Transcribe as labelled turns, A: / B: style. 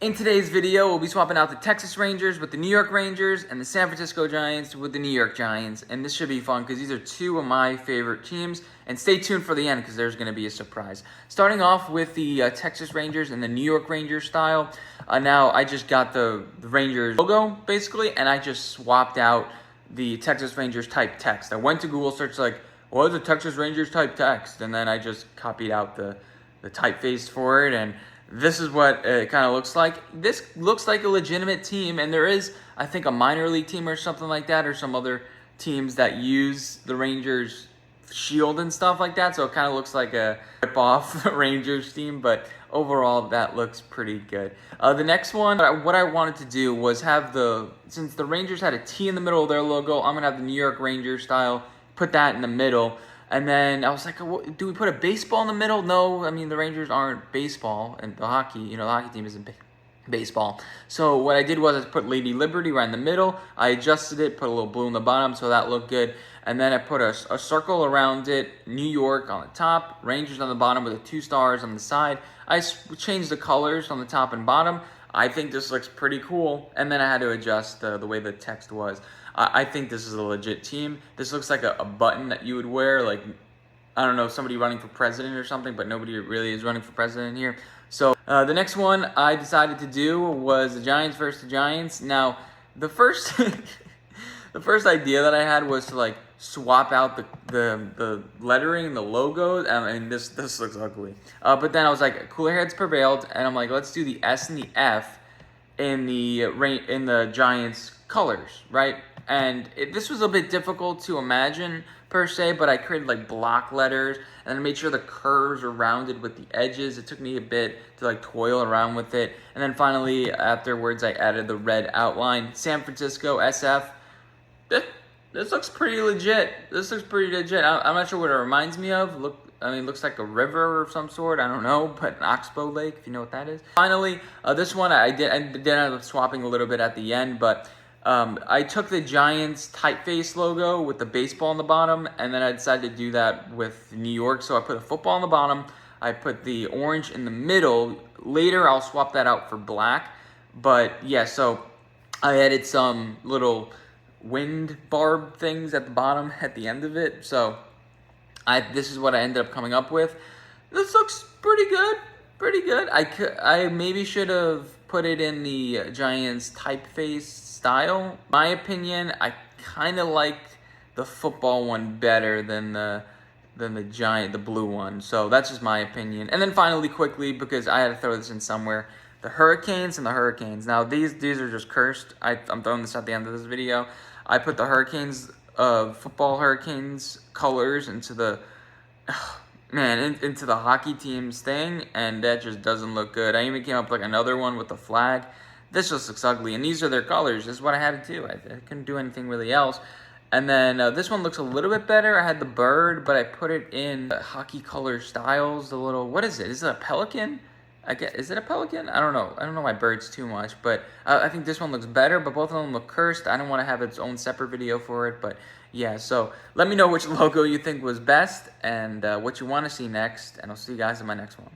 A: In today's video, we'll be swapping out the Texas Rangers with the New York Rangers and the San Francisco Giants with the New York Giants. And this should be fun because these are two of my favorite teams. And stay tuned for the end because there's going to be a surprise. Starting off with the Texas Rangers and the New York Rangers style. Now, I just got the Rangers logo, basically, and I just swapped out the Texas Rangers type text. I went to Google search like, what is the Texas Rangers type text? And then I just copied out the typeface for it, and this is what it kind of looks like. This looks like a legitimate team, and there is, I think, a minor league team or something like that, or some other teams that use the Rangers shield and stuff like that, so it kind of looks like a rip-off Rangers team, but overall, that looks pretty good. The next one, what I wanted to do was have since the Rangers had a T in the middle of their logo, I'm going to have the New York Rangers style, put that in the middle. And then I was like, do we put a baseball in the middle? No, I mean, the Rangers aren't baseball, and the hockey team isn't baseball. So what I did was I put Lady Liberty right in the middle. I adjusted it, put a little blue in the bottom, so that looked good. And then I put a circle around it, New York on the top, Rangers on the bottom with the 2 stars on the side. I changed the colors on the top and bottom. I think this looks pretty cool. And then I had to adjust the way the text was. I think this is a legit team. This looks like a button that you would wear, like, I don't know, somebody running for president or something, but nobody really is running for president here. So the next one I decided to do was the Giants versus the Giants. Now, the first the first idea that I had was to like swap out the lettering, the logos. I mean, this looks ugly. But then I was like, cooler heads prevailed, and I'm like, let's do the S and the F in the Giants colors, right? And this was a bit difficult to imagine per se, but I created like block letters and then made sure the curves are rounded with the edges. It took me a bit to like toil around with it. And then finally, afterwards, I added the red outline. San Francisco, SF. This looks pretty legit. This looks pretty legit. I'm not sure what it reminds me of. It looks like a river of some sort. I don't know, but an oxbow lake, if you know what that is. Finally, this one I did end up swapping a little bit at the end, but I took the Giants typeface logo with the baseball on the bottom, and then I decided to do that with New York. So I put a football on the bottom. I put the orange in the middle. Later, I'll swap that out for black. But yeah, so I added some little wind barb things at the bottom at the end of it. So this is what I ended up coming up with. This looks pretty good. Pretty good. I maybe should have put it in the Giants typeface style. My opinion, I kind of like the football one better than the blue one. So that's just my opinion. And then finally, quickly, because I had to throw this in somewhere, the Hurricanes and the Hurricanes. Now these are just cursed. I'm throwing this at the end of this video. I put the Hurricanes, football Hurricanes colors into the into the hockey team's thing, and that just doesn't look good. I even came up with like another one with the flag. This just looks ugly, and these are their colors. This is what I had to do. I couldn't do anything really else. And then this one looks a little bit better. I had the bird, but I put it in hockey color styles. The little, what is it? Is it a pelican? Is it a pelican? I don't know. I don't know my birds too much, but I think this one looks better, but both of them look cursed. I don't want to have its own separate video for it, but yeah, so let me know which logo you think was best and what you want to see next, and I'll see you guys in my next one.